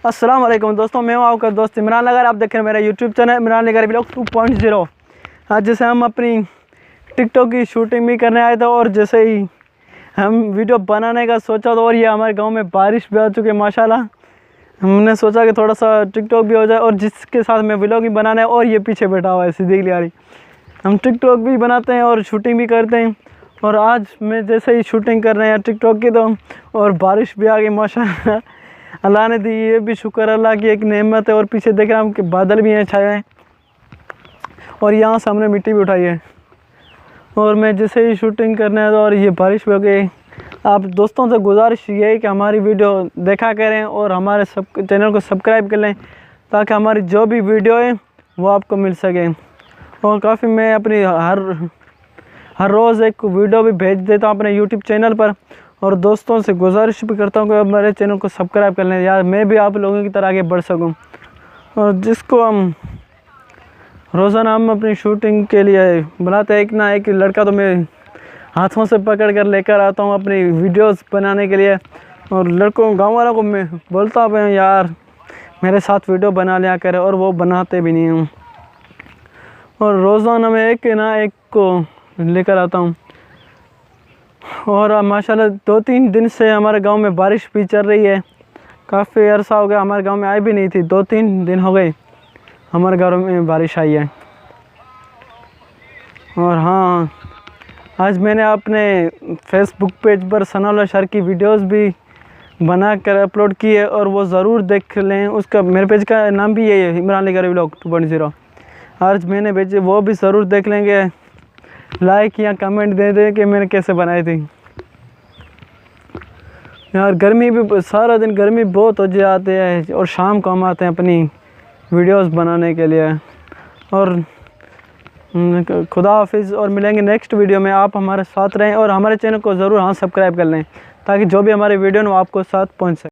अस्सलाम वालेकुम दोस्तों, मैं हूं आपका दोस्त इमरान नगर। आप देख रहे हैं मेरा यूट्यूब चैनल इमरान नगर व्लॉग 2.0। आज जैसे हम अपनी टिकटॉक की शूटिंग भी करने आए थे और जैसे ही हम वीडियो बनाने का सोचा तो और ये हमारे गांव में बारिश भी आ चुकी है माशाल्लाह। हमने सोचा कि थोड़ा सा टिकटॉक भी हो जाए और जिसके साथ में व्लॉग भी बनाना है। और ये पीछे बैठा हुआ है सिद्दीक लियारी। हम टिकटॉक भी बनाते हैं और शूटिंग भी करते हैं। और आज मैं जैसे ही शूटिंग कर रहे हैं टिकटॉक की तो और बारिश भी आ गई माशाल्लाह। अल्लाह ने दी, ये भी शुक्र अल्लाह की एक नेमत है। और पीछे देख रहे हैं कि बादल भी हैं छाए हैं और यहाँ सामने मिट्टी भी उठाई है। और मैं जैसे ही शूटिंग करने है तो और ये बारिश भी हो गई। आप दोस्तों से गुजारिश ये है कि हमारी वीडियो देखा करें और हमारे चैनल को सब्सक्राइब कर लें ताकि हमारी जो भी वीडियो है वो आपको मिल सके। और काफ़ी मैं अपनी हर रोज़ एक वीडियो भी भेज देता हूँ अपने यूट्यूब चैनल पर। और दोस्तों से गुजारिश भी करता हूँ कि हमारे चैनल को सब्सक्राइब कर लें यार, मैं भी आप लोगों की तरह आगे बढ़ सकूँ। और जिसको हम रोज़ाना हम अपनी शूटिंग के लिए बुलाते हैं, एक ना एक लड़का तो मैं हाथों से पकड़ कर लेकर आता हूँ अपनी वीडियोस बनाने के लिए। और लड़कों गांव वालों को मैं बोलता हूँ यार मेरे साथ वीडियो बना लिया करे, और वो बनाते भी नहीं हूँ। और रोज़ाना मैं एक ना एक को लेकर आता हूँ। और माशाल्लाह 2-3 दिन से हमारे गांव में बारिश भी चल रही है। काफ़ी अरसा हो गया हमारे गांव में आई भी नहीं थी, 2-3 दिन हो गए हमारे गांव में बारिश आई है। और हाँ, आज मैंने अपने फेसबुक पेज पर सनाउल्लाह शहर की वीडियोस भी बना कर अपलोड की है और वो ज़रूर देख लें। उसका मेरे पेज का नाम भी यही है, इमरान नगर व्लॉग 2.0। आज मैंने भेजे, वो भी ज़रूर देख लेंगे। लाइक या कमेंट दे दें कि मैंने कैसे बनाई थी। यार गर्मी भी, सारा दिन गर्मी बहुत हो जाती है और शाम को हम आते हैं अपनी वीडियोस बनाने के लिए। और खुदा हाफिज़, और मिलेंगे नेक्स्ट वीडियो में। आप हमारे साथ रहें और हमारे चैनल को ज़रूर सब्सक्राइब कर लें ताकि जो भी हमारे वीडियो हो आपको साथ पहुंच सके।